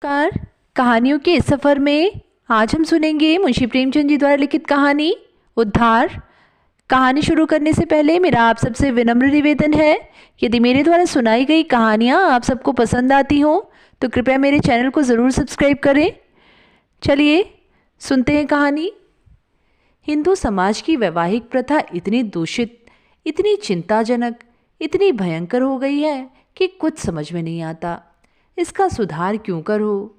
Car कहानियों के इस सफ़र में आज हम सुनेंगे मुंशी प्रेमचंद जी द्वारा लिखित कहानी उद्धार। कहानी शुरू करने से पहले मेरा आप सबसे विनम्र निवेदन है, यदि मेरे द्वारा सुनाई गई कहानियाँ आप सबको पसंद आती हों तो कृपया मेरे चैनल को ज़रूर सब्सक्राइब करें। चलिए सुनते हैं कहानी। हिंदू समाज की वैवाहिक प्रथा इतनी दूषित, इतनी चिंताजनक, इतनी भयंकर हो गई है कि कुछ समझ में नहीं आता इसका सुधार क्यों कर हो।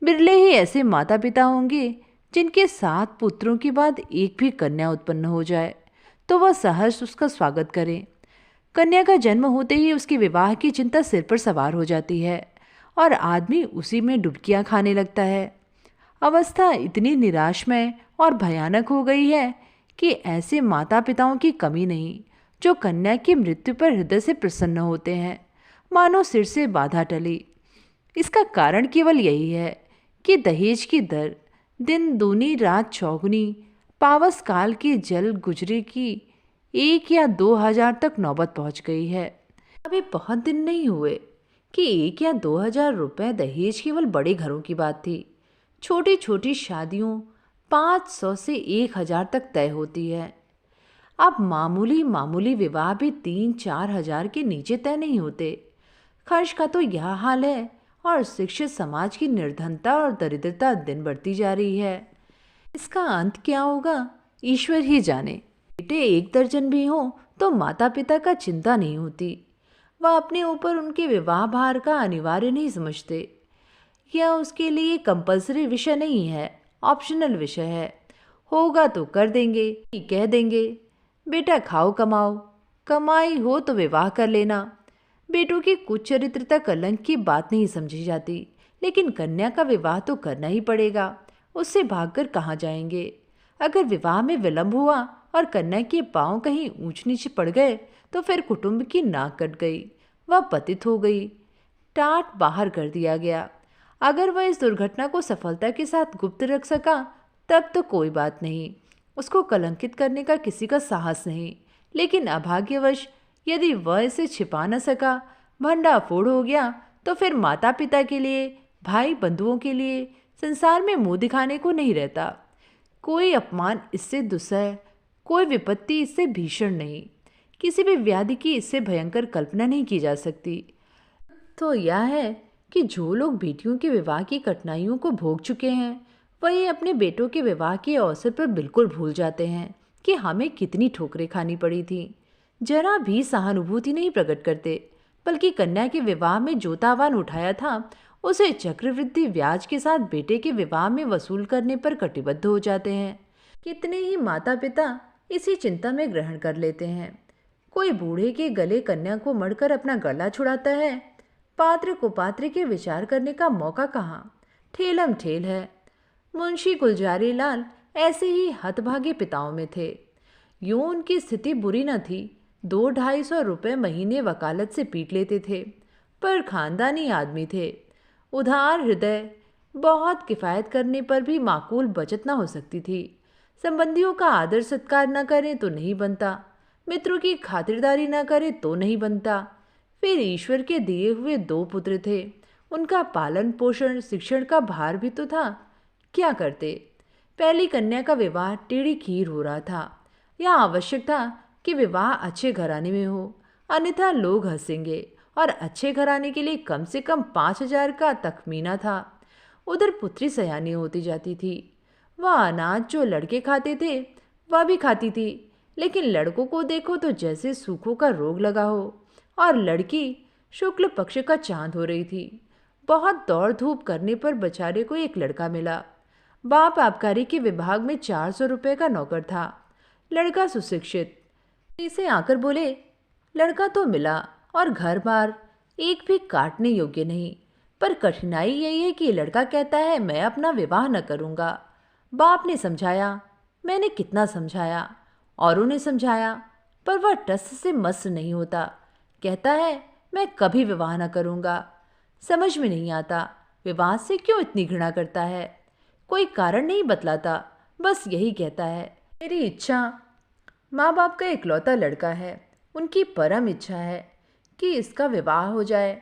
बिरले ही ऐसे माता पिता होंगे जिनके 7 पुत्रों के बाद एक भी कन्या उत्पन्न हो जाए तो वह सहर्ष उसका स्वागत करें। कन्या का जन्म होते ही उसके विवाह की चिंता सिर पर सवार हो जाती है और आदमी उसी में डुबकियां खाने लगता है। अवस्था इतनी निराशमय और भयानक हो गई है कि ऐसे माता पिताओं की कमी नहीं जो कन्या की मृत्यु पर हृदय से प्रसन्न होते हैं, मानो सिर से बाधा टली। इसका कारण केवल यही है कि दहेज की दर दिन दूनी रात चौगुनी, पावस काल की जल गुजरे की 1 या 2 हजार तक नौबत पहुंच गई है। अभी बहुत दिन नहीं हुए कि 1 या 2 हजार रुपए दहेज केवल बड़े घरों की बात थी। छोटी छोटी शादियों 500 से 1 हजार तक तय होती है। अब मामूली मामूली विवाह भी 3-4 हजार के नीचे तय नहीं होते। खर्च का तो यह हाल है और शिक्षित समाज की निर्धनता और दरिद्रता दिन बढ़ती जा रही है। इसका अंत क्या होगा ईश्वर ही जाने। बेटे 1 दर्जन भी हो तो माता पिता का चिंता नहीं होती। वह अपने ऊपर उनके विवाह भार का अनिवार्य नहीं समझते। यह उसके लिए कंपल्सरी विषय नहीं है, ऑप्शनल विषय है। होगा तो कर देंगे कि कह देंगे बेटा खाओ कमाओ, कमाई हो तो विवाह कर लेना। बेटों की कुछ चरित्रता कलंक की बात नहीं समझी जाती, लेकिन कन्या का विवाह तो करना ही पड़ेगा। उससे भागकर कहाँ जाएंगे। अगर विवाह में विलंब हुआ और कन्या के पांव कहीं ऊंच नीचे पड़ गए तो फिर कुटुंब की नाक कट गई, वह पतित हो गई, टाट बाहर कर दिया गया। अगर वह इस दुर्घटना को सफलता के साथ गुप्त रख सका तब तो कोई बात नहीं, उसको कलंकित करने का किसी का साहस नहीं। लेकिन अभाग्यवश यदि वह इसे छिपा न सका, भंडाफोड़ हो गया, तो फिर माता पिता के लिए, भाई बंधुओं के लिए संसार में मुंह दिखाने को नहीं रहता। कोई अपमान इससे दुस्सह, कोई विपत्ति इससे भीषण नहीं, किसी भी व्याधि की इससे भयंकर कल्पना नहीं की जा सकती। तो यह है कि जो लोग बेटियों के विवाह की कठिनाइयों को भोग चुके हैं वही अपने बेटों के विवाह के अवसर पर बिल्कुल भूल जाते हैं कि हमें कितनी ठोकरें खानी पड़ी थी। जरा भी सहानुभूति नहीं प्रकट करते, बल्कि कन्या के विवाह में जो तावान उठाया था उसे चक्रवृद्धि ब्याज के साथ बेटे के विवाह में वसूल करने पर कटिबद्ध हो जाते हैं। कितने ही माता पिता इसी चिंता में ग्रहण कर लेते हैं। कोई बूढ़े के गले कन्या को मढ़कर अपना गला छुड़ाता है। पात्र कुपात्र के विचार करने का मौका कहाँ, ठेलम ठेल है। मुंशी गुलजारी लाल ऐसे ही हतभागे पिताओं में थे। यूं उनकी स्थिति बुरी न थी, 200-250 रुपये महीने वकालत से पीट लेते थे, पर खानदानी आदमी थे, उदार हृदय। बहुत किफ़ायत करने पर भी माकूल बचत न हो सकती थी। संबंधियों का आदर सत्कार न करें तो नहीं बनता, मित्रों की खातिरदारी न करें तो नहीं बनता। फिर ईश्वर के दिए हुए 2 पुत्र थे, उनका पालन पोषण शिक्षण का भार भी तो था। क्या करते। पहली कन्या का विवाह टेढ़ी खीर हो रहा था। यह आवश्यक था कि विवाह अच्छे घराने में हो, अन्यथा लोग हंसेंगे, और अच्छे घराने के लिए कम से कम 5 हजार का तखमीना था। उधर पुत्री सयानी होती जाती थी। वह अनाज जो लड़के खाते थे वह भी खाती थी, लेकिन लड़कों को देखो तो जैसे सूखों का रोग लगा हो, और लड़की शुक्ल पक्ष का चांद हो रही थी। बहुत दौड़ धूप करने पर बेचारे को एक लड़का मिला। बाप आबकारी के विभाग में 400 रुपये का नौकर था। लड़का सुशिक्षित। इसे आकर बोले, लड़का तो मिला और घर बार एक भी काटने योग्य नहीं, पर कठिनाई यही है कि लड़का कहता है मैं अपना विवाह न करूँगा। बाप ने समझाया, मैंने कितना समझाया, औरों ने समझाया, पर वह टस से मस नहीं होता। कहता है मैं कभी विवाह न करूँगा। समझ में नहीं आता विवाह से क्यों इतनी घृणा करता है। कोई कारण नहीं बतलाता, बस यही कहता है मेरी इच्छा। माँ बाप का इकलौता लड़का है, उनकी परम इच्छा है कि इसका विवाह हो जाए,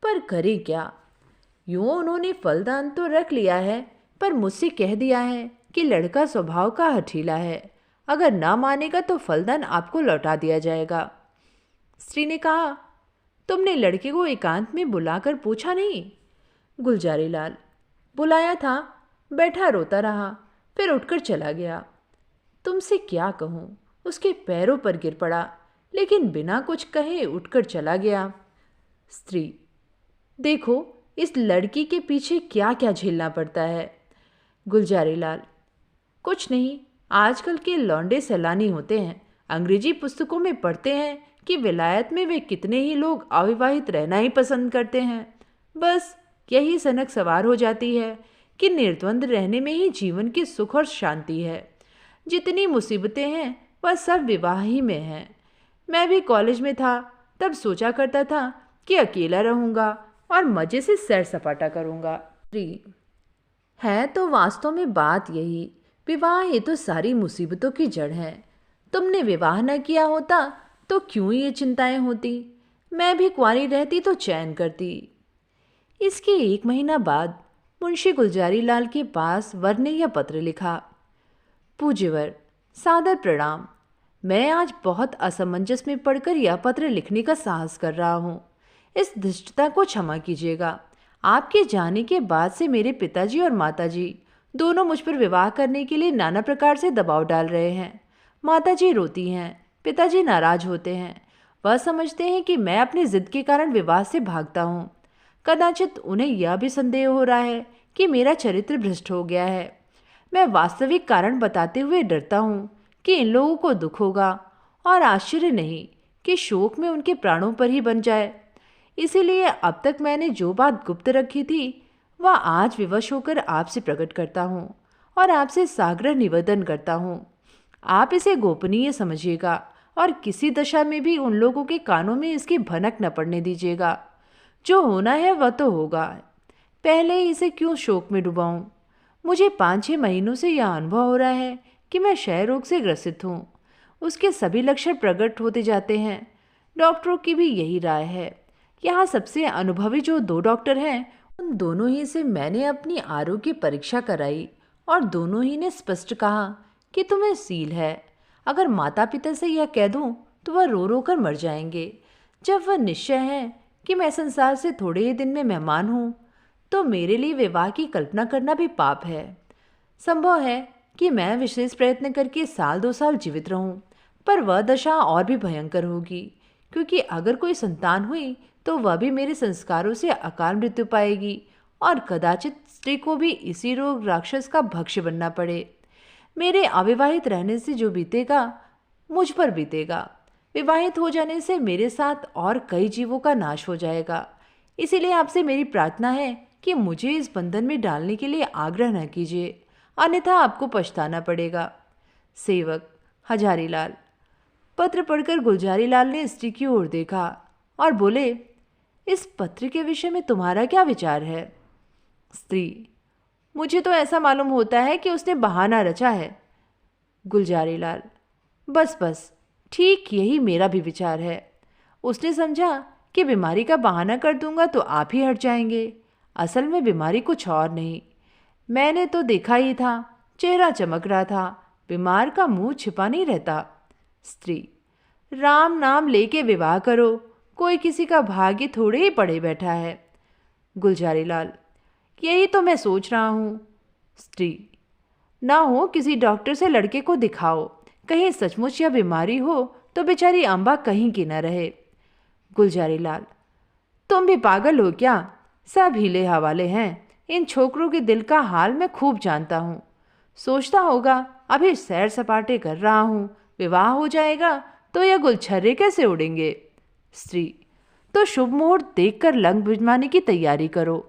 पर करे क्या। यूँ उन्होंने फलदान तो रख लिया है, पर मुझसे कह दिया है कि लड़का स्वभाव का हठीला है, अगर ना मानेगा तो फलदान आपको लौटा दिया जाएगा। स्त्री ने कहा, तुमने लड़के को एकांत में बुलाकर पूछा नहीं? गुलजारी लाल, बुलाया था, बैठा रोता रहा, फिर उठकर चला गया। तुमसे क्या कहूँ, उसके पैरों पर गिर पड़ा, लेकिन बिना कुछ कहे उठकर चला गया। स्त्री, देखो इस लड़की के पीछे क्या क्या झेलना पड़ता है। गुलजारी लाल, कुछ नहीं, आजकल के लौंडे सैलानी होते हैं, अंग्रेजी पुस्तकों में पढ़ते हैं कि विलायत में वे कितने ही लोग अविवाहित रहना ही पसंद करते हैं। बस यही सनक सवार हो जाती है कि निर्द्वंद रहने में ही जीवन की सुख और शांति है। जितनी मुसीबतें हैं वह सब विवाह ही में हैं। मैं भी कॉलेज में था तब सोचा करता था कि अकेला रहूँगा और मज़े से सैर सपाटा करूँगा। है तो वास्तव में बात यही, विवाह ही तो सारी मुसीबतों की जड़ है। तुमने विवाह न किया होता तो क्यों ये चिंताएं होती? मैं भी कुंवारी रहती तो चैन करती। इसके 1 महीना बाद मुंशी गुलजारी लाल के पास वर ने यह पत्र लिखा। पूज्यवर, सादर प्रणाम। मैं आज बहुत असमंजस में पड़कर यह पत्र लिखने का साहस कर रहा हूँ। इस धृष्टता को क्षमा कीजिएगा। आपके जाने के बाद से मेरे पिताजी और माताजी दोनों मुझ पर विवाह करने के लिए नाना प्रकार से दबाव डाल रहे हैं। माताजी रोती हैं, पिताजी नाराज होते हैं। वह समझते हैं कि मैं अपनी जिद के कारण विवाह से भागता हूँ। कदाचित उन्हें यह भी संदेह हो रहा है कि मेरा चरित्र भ्रष्ट हो गया है। मैं वास्तविक कारण बताते हुए डरता हूँ कि इन लोगों को दुख होगा और आश्चर्य नहीं कि शोक में उनके प्राणों पर ही बन जाए। इसीलिए अब तक मैंने जो बात गुप्त रखी थी वह आज विवश होकर आपसे प्रकट करता हूँ और आपसे साग्रह निवेदन करता हूँ। आप इसे गोपनीय समझिएगा और किसी दशा में भी उन लोगों के कानों में इसकी भनक न पड़ने दीजिएगा। जो होना है वह तो होगा, पहले ही इसे क्यों शोक में डुबाऊं? मुझे 5-6 महीनों से यह अनुभव हो रहा है कि मैं क्षय रोग से ग्रसित हूँ। उसके सभी लक्षण प्रकट होते जाते हैं। डॉक्टरों की भी यही राय है। यहाँ सबसे अनुभवी जो 2 डॉक्टर हैं, उन दोनों ही से मैंने अपनी आरोग्य परीक्षा कराई और दोनों ही ने स्पष्ट कहा कि तुम्हें सील है। अगर माता पिता से यह कह दूं तो वह रो रो कर मर जाएंगे। जब वह निश्चय है कि मैं संसार से थोड़े ही दिन में मेहमान हूँ, तो मेरे लिए विवाह की कल्पना करना भी पाप है। संभव है कि मैं विशेष प्रयत्न करके 1-2 साल जीवित रहूं, पर वह दशा और भी भयंकर होगी, क्योंकि अगर कोई संतान हुई तो वह भी मेरे संस्कारों से अकाल मृत्यु पाएगी और कदाचित स्त्री को भी इसी रोग राक्षस का भक्ष्य बनना पड़े। मेरे अविवाहित रहने से जो बीतेगा मुझ पर बीतेगा। विवाहित हो जाने से मेरे साथ और कई जीवों का नाश हो जाएगा। इसीलिए आपसे मेरी प्रार्थना है कि मुझे इस बंधन में डालने के लिए आग्रह न कीजिए, अन्यथा आपको पछताना पड़ेगा। सेवक हजारीलाल। पत्र पढ़कर गुलजारी लाल ने स्त्री की ओर देखा और बोले, इस पत्र के विषय में तुम्हारा क्या विचार है? स्त्री, मुझे तो ऐसा मालूम होता है कि उसने बहाना रचा है। गुलजारी लाल, बस बस, ठीक यही मेरा भी विचार है। उसने समझा कि बीमारी का बहाना कर दूंगा तो आप ही हट जाएंगे। असल में बीमारी कुछ और नहीं, मैंने तो देखा ही था, चेहरा चमक रहा था, बीमार का मुंह छिपा नहीं रहता। स्त्री, राम नाम लेके विवाह करो, कोई किसी का भाग्य थोड़े ही पड़े बैठा है। गुलजारी लाल, यही तो मैं सोच रहा हूँ। स्त्री, ना हो किसी डॉक्टर से लड़के को दिखाओ, कहीं सचमुच या बीमारी हो तो बेचारी अम्बा कहीं की न रहे। गुलजारी लाल, तुम भी पागल हो क्या? सब हीले हवाले हैं। इन छोकरों के दिल का हाल मैं खूब जानता हूँ। सोचता होगा अभी सैर सपाटे कर रहा हूँ, विवाह हो जाएगा तो यह गुलछर्रे कैसे उड़ेंगे। स्त्री, तो शुभ मुहूर्त देखकर लंग भिजवाने की तैयारी करो।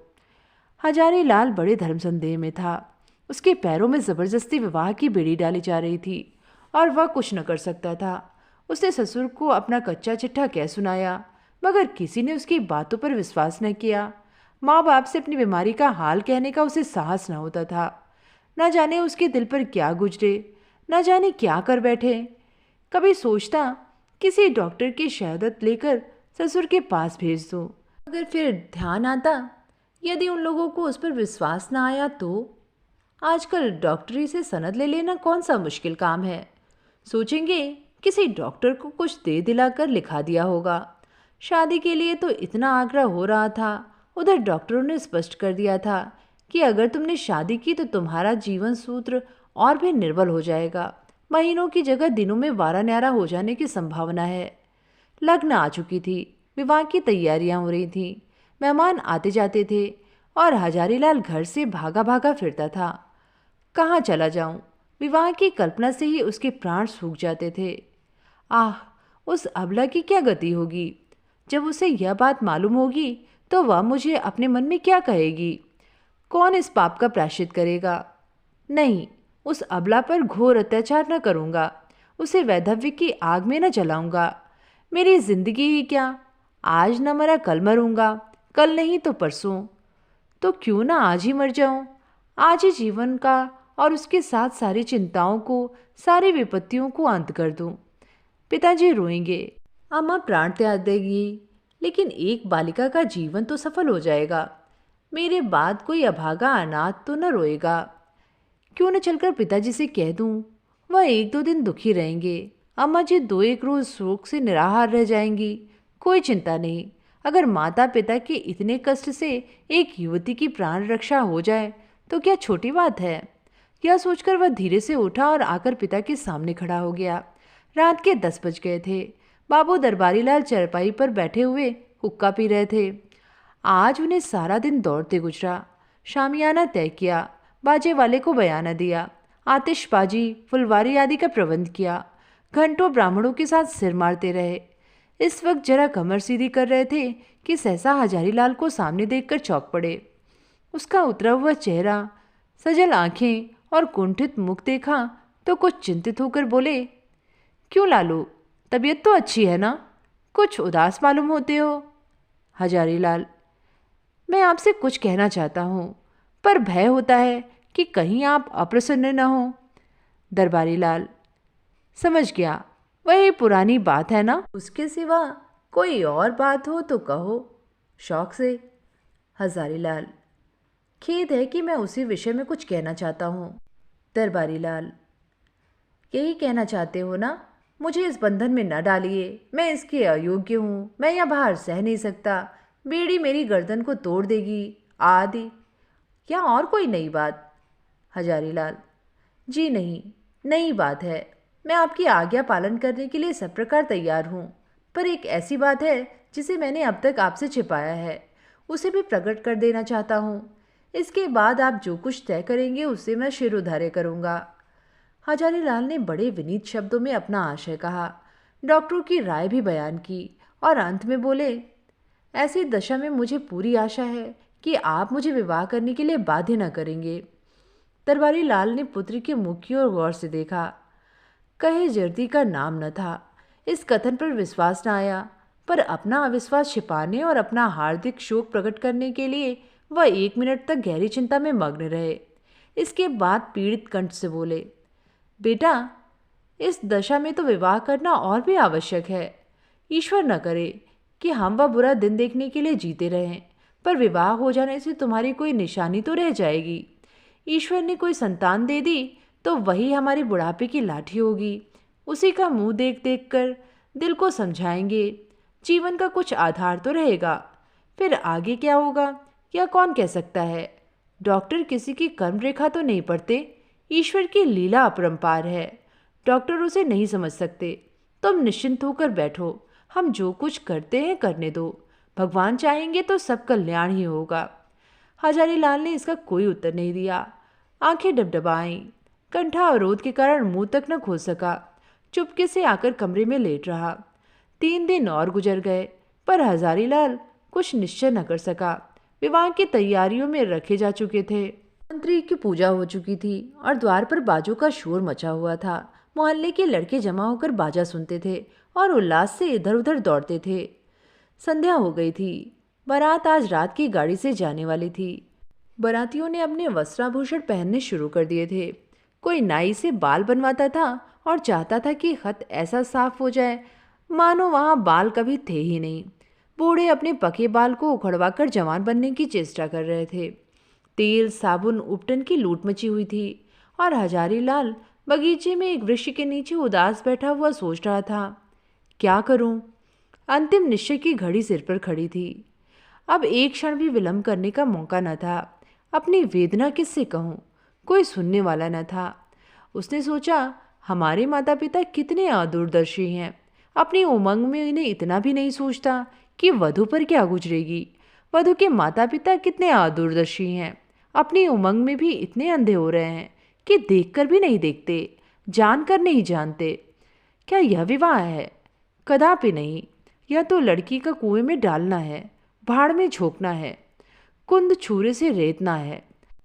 हजारी लाल बड़े धर्म संदेह में था। उसके पैरों में जबरदस्ती विवाह की बेड़ी डाली जा रही थी और वह कुछ न कर सकता था। उसने ससुर को अपना कच्चा चिट्ठा कह सुनाया, मगर किसी ने उसकी बातों पर विश्वास न किया। माँ बाप से अपनी बीमारी का हाल कहने का उसे साहस न होता था। न जाने उसके दिल पर क्या गुजरे, न जाने क्या कर बैठे। कभी सोचता किसी डॉक्टर की शहादत लेकर ससुर के पास भेज दूं, मगर फिर ध्यान आता यदि उन लोगों को उस पर विश्वास न आया तो? आजकल डॉक्टरी से सनद ले लेना कौन सा मुश्किल काम है। सोचेंगे किसी डॉक्टर को कुछ दे दिलाकर लिखा दिया होगा। शादी के लिए तो इतना आग्रह हो रहा था, उधर डॉक्टरों ने स्पष्ट कर दिया था कि अगर तुमने शादी की तो तुम्हारा जीवन सूत्र और भी निर्बल हो जाएगा। महीनों की जगह दिनों में वारा न्यारा हो जाने की संभावना है। लग्न आ चुकी थी, विवाह की तैयारियां हो रही थीं, मेहमान आते जाते थे और हजारीलाल घर से भागा भागा फिरता था। कहाँ चला जाऊं? विवाह की कल्पना से ही उसके प्राण सूख जाते थे। आह, उस अबला की क्या गति होगी? जब उसे यह बात मालूम होगी तो वह मुझे अपने मन में क्या कहेगी? कौन इस पाप का प्रायश्चित करेगा? नहीं, उस अबला पर घोर अत्याचार न करूँगा, उसे वैधव्य की आग में न जलाऊंगा। मेरी जिंदगी ही क्या, आज न मरा कल मरूंगा, कल नहीं तो परसों। तो क्यों ना आज ही मर जाऊं? आज ही जीवन का और उसके साथ सारी चिंताओं को, सारी विपत्तियों को अंत कर दूं। पिताजी रोएंगे, अम्मा प्राण त्याग देगी, लेकिन एक बालिका का जीवन तो सफल हो जाएगा। मेरे बाद कोई अभागा अनाथ तो न रोएगा। क्यों न चलकर पिताजी से कह दूं? वह एक दो दिन दुखी रहेंगे, अम्मा जी दो एक रोज शोक से निराहार रह जाएंगी। कोई चिंता नहीं, अगर माता पिता के इतने कष्ट से एक युवती की प्राण रक्षा हो जाए तो क्या छोटी बात है। यह सोचकर वह धीरे से उठा और आकर पिता के सामने खड़ा हो गया। रात के 10 बज गए थे। बाबू दरबारीलाल चारपाई पर बैठे हुए हुक्का पी रहे थे। आज उन्हें सारा दिन दौड़ते गुजरा। शामियाना तय किया, बाजे वाले को बयाना दिया, आतिशबाजी, फुलवारी आदि का प्रबंध किया। घंटों ब्राह्मणों के साथ सिर मारते रहे। इस वक्त जरा कमर सीधी कर रहे थे कि सहसा हजारीलाल को सामने देखकर चौंक पड़े। उसका उतरा हुआ चेहरा, सजल आंखें और कुंठित मुख देखा तो कुछ चिंतित होकर बोले, क्यों लालू, तबीयत तो अच्छी है ना? कुछ उदास मालूम होते हो। हजारीलाल, मैं आपसे कुछ कहना चाहता हूँ, पर भय होता है कि कहीं आप अप्रसन्न न हो। दरबारीलाल, समझ गया, वही पुरानी बात है ना? उसके सिवा कोई और बात हो तो कहो, शौक से। हजारीलाल, खेद है कि मैं उसी विषय में कुछ कहना चाहता हूँ। दरबारीलाल, यही कहना चाहते हो ना? मुझे इस बंधन में न डालिए, मैं इसके अयोग्य हूँ, मैं यह भार सह नहीं सकता, बेड़ी मेरी गर्दन को तोड़ देगी आदि। या और कोई नई बात? हजारीलाल, जी नहीं, नई बात है। मैं आपकी आज्ञा पालन करने के लिए सब प्रकार तैयार हूँ, पर एक ऐसी बात है जिसे मैंने अब तक आपसे छिपाया है, उसे भी प्रकट कर देना चाहता हूँ। इसके बाद आप जो कुछ तय करेंगे उससे मैं शिर उधारे करूँगा। हजारीलाल ने बड़े विनीत शब्दों में अपना आशय कहा, डॉक्टरों की राय भी बयान की और अंत में बोले, ऐसी दशा में मुझे पूरी आशा है कि आप मुझे विवाह करने के लिए बाध्य न करेंगे। दरबारी लाल ने पुत्र के मुख की ओर गौर से देखा। कहे जर्दी का नाम न था। इस कथन पर विश्वास न आया, पर अपना अविश्वास छिपाने और अपना हार्दिक शोक प्रकट करने के लिए वह 1 मिनट तक गहरी चिंता में मग्न रहे। इसके बाद पीड़ित कंठ से बोले, बेटा, इस दशा में तो विवाह करना और भी आवश्यक है। ईश्वर न करे कि हम वह बुरा दिन देखने के लिए जीते रहें, पर विवाह हो जाने से तुम्हारी कोई निशानी तो रह जाएगी। ईश्वर ने कोई संतान दे दी तो वही हमारी बुढ़ापे की लाठी होगी। उसी का मुंह देख देख कर दिल को समझाएंगे। जीवन का कुछ आधार तो रहेगा। फिर आगे क्या होगा यह कौन कह सकता है। डॉक्टर किसी की कर्म रेखा तो नहीं पढ़ते। ईश्वर की लीला अपरंपार है, डॉक्टर उसे नहीं समझ सकते। तुम निश्चिंत होकर बैठो, हम जो कुछ करते हैं करने दो, भगवान चाहेंगे तो सब कल्याण ही होगा। हजारीलाल ने इसका कोई उत्तर नहीं दिया। आंखें डबडबाईं। कंठावरोध के कारण मुंह तक न खोल सका। चुपके से आकर कमरे में लेट रहा। 3 दिन और गुजर गए, पर हजारीलाल कुछ निश्चय न कर सका। विवाह की तैयारियों में रखे जा चुके थे। मंत्री की पूजा हो चुकी थी और द्वार पर बाजों का शोर मचा हुआ था। मोहल्ले के लड़के जमा होकर बाजा सुनते थे और उल्लास से इधर उधर दौड़ते थे। संध्या हो गई थी। बारात आज रात की गाड़ी से जाने वाली थी। बारातियों ने अपने वस्त्राभूषण पहनने शुरू कर दिए थे। कोई नाई से बाल बनवाता था और चाहता था कि खत ऐसा साफ हो जाए मानो वहाँ बाल कभी थे ही नहीं। बूढ़े अपने पके बाल को उखड़वाकर जवान बनने की चेष्टा कर रहे थे। तेल साबुन उपटन की लूट मची हुई थी और हजारी लाल बगीचे में एक वृक्ष के नीचे उदास बैठा हुआ सोच रहा था, क्या करूं? अंतिम निश्चय की घड़ी सिर पर खड़ी थी। अब एक क्षण भी विलंब करने का मौका न था। अपनी वेदना किससे कहूं? कोई सुनने वाला न था। उसने सोचा, हमारे माता पिता कितने अदूरदर्शी हैं। अपनी उमंग में इन्हें इतना भी नहीं सोचता कि वधु पर क्या गुजरेगी। वधु के माता पिता कितने अदूरदर्शी हैं। अपनी उमंग में भी इतने अंधे हो रहे हैं कि देखकर भी नहीं देखते, जानकर नहीं जानते। क्या यह विवाह है? कदापि नहीं। यह तो लड़की का कुएं में डालना है, भाड़ में झोंकना है, कुंद छुरे से रेतना है।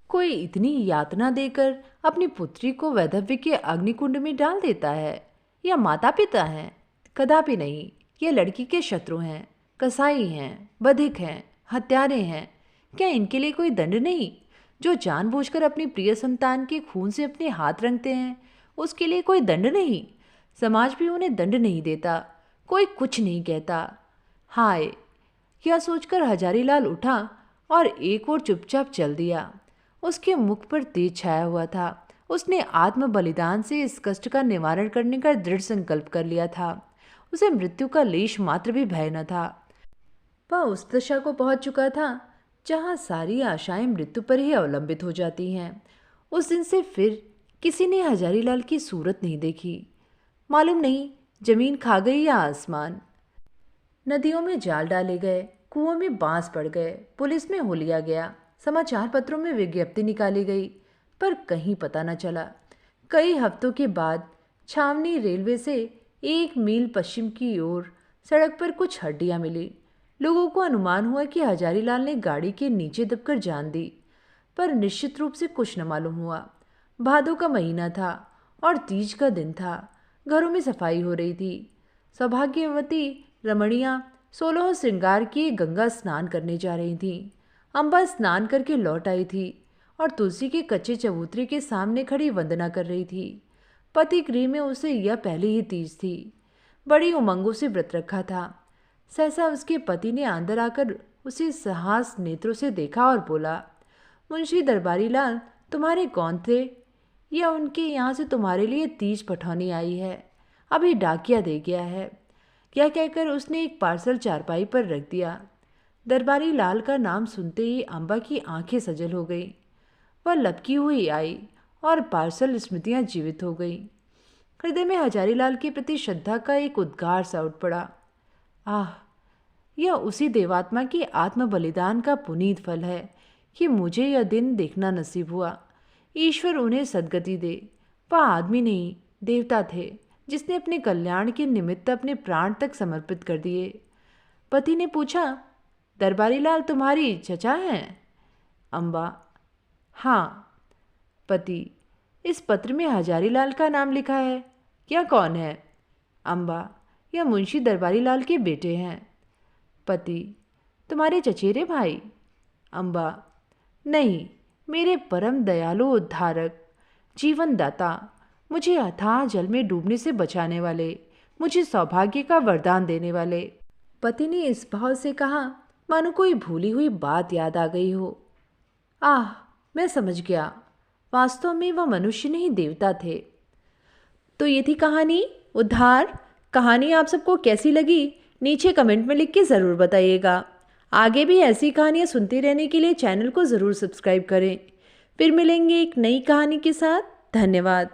कोई इतनी यातना देकर अपनी पुत्री को वैधव्य के अग्निकुंड में डाल देता है? या माता पिता हैं? कदापि नहीं। ये लड़की के शत्रु हैं, कसाई हैं, बधिक हैं, हत्यारे हैं। क्या इनके लिए कोई दंड नहीं? जो जानबूझकर अपनी प्रिय संतान के खून से अपने हाथ रंगते हैं, उसके लिए कोई दंड नहीं? समाज भी उन्हें दंड नहीं देता, कोई कुछ नहीं कहता। हाय, यह सोचकर हजारीलाल उठा और एक ओर चुपचाप चल दिया। उसके मुख पर तेज छाया हुआ था। उसने आत्म बलिदान से इस कष्ट का निवारण करने का दृढ़ संकल्प कर लिया था। उसे मृत्यु का लेश मात्र भी भय न था। वह उस दशा को पहुंच चुका था जहां सारी आशाएं मृत्यु पर ही अवलंबित हो जाती हैं। उस दिन से फिर किसी ने हजारीलाल की सूरत नहीं देखी। मालूम नहीं जमीन खा गई या आसमान। नदियों में जाल डाले गए, कुओं में बांस पड़ गए, पुलिस में हो लिया गया, समाचार पत्रों में विज्ञप्ति निकाली गई, पर कहीं पता न चला। कई हफ्तों के बाद छावनी रेलवे से 1 मील पश्चिम की ओर सड़क पर कुछ हड्डियां मिली। लोगों को अनुमान हुआ कि हजारीलाल ने गाड़ी के नीचे दबकर जान दी, पर निश्चित रूप से कुछ न मालूम हुआ। भादों का महीना था और तीज का दिन था। घरों में सफाई हो रही थी। सौभाग्यवती रमणियां 16 श्रृंगार किए गंगा स्नान करने जा रही थीं। अम्बा स्नान करके लौट आई थी और तुलसी के कच्चे चबूतरे के सामने खड़ी वंदना कर रही थी। पति गृह में उसे यह पहली ही तीज थी। बड़ी उमंगों से व्रत रखा था। सहसा उसके पति ने अंदर आकर उसे सहास नेत्रों से देखा और बोला, मुंशी दरबारी लाल तुम्हारे कौन थे? या उनके यहाँ से तुम्हारे लिए तीज पठौनी आई है, अभी डाकिया दे गया है। क्या कहकर उसने एक पार्सल चारपाई पर रख दिया। दरबारी लाल का नाम सुनते ही अम्बा की आंखें सजल हो गई। वह लपकी हुई आई और पार्सल स्मृतियां जीवित हो गई। हृदय में हजारीलाल के प्रति श्रद्धा का एक उद्गार सा उठ पड़ा। आह, यह उसी देवात्मा की आत्म बलिदान का पुनीत फल है कि मुझे यह दिन देखना नसीब हुआ। ईश्वर उन्हें सद्गति दे। वह आदमी नहीं, देवता थे, जिसने अपने कल्याण के निमित्त अपने प्राण तक समर्पित कर दिए। पति ने पूछा, दरबारी लाल तुम्हारी चचा हैं? अम्बा, हाँ। पति, इस पत्र में हजारीलाल का नाम लिखा है, यह कौन है? अम्बा, यह मुंशी दरबारी लाल के बेटे हैं। पति, तुम्हारे चचेरे भाई? अम्बा, नहीं, मेरे परम दयालु उद्धारक, जीवन दाता, मुझे अथाह जल में डूबने से बचाने वाले, मुझे सौभाग्य का वरदान देने वाले। पति ने इस भाव से कहा मानो कोई भूली हुई बात याद आ गई हो। आह, मैं समझ गया, वास्तव में वह मनुष्य नहीं देवता थे। तो ये थी कहानी उद्धार। कहानी आप सबको कैसी लगी नीचे कमेंट में लिख के ज़रूर बताइएगा। आगे भी ऐसी कहानियाँ सुनते रहने के लिए चैनल को ज़रूर सब्सक्राइब करें। फिर मिलेंगे एक नई कहानी के साथ। धन्यवाद।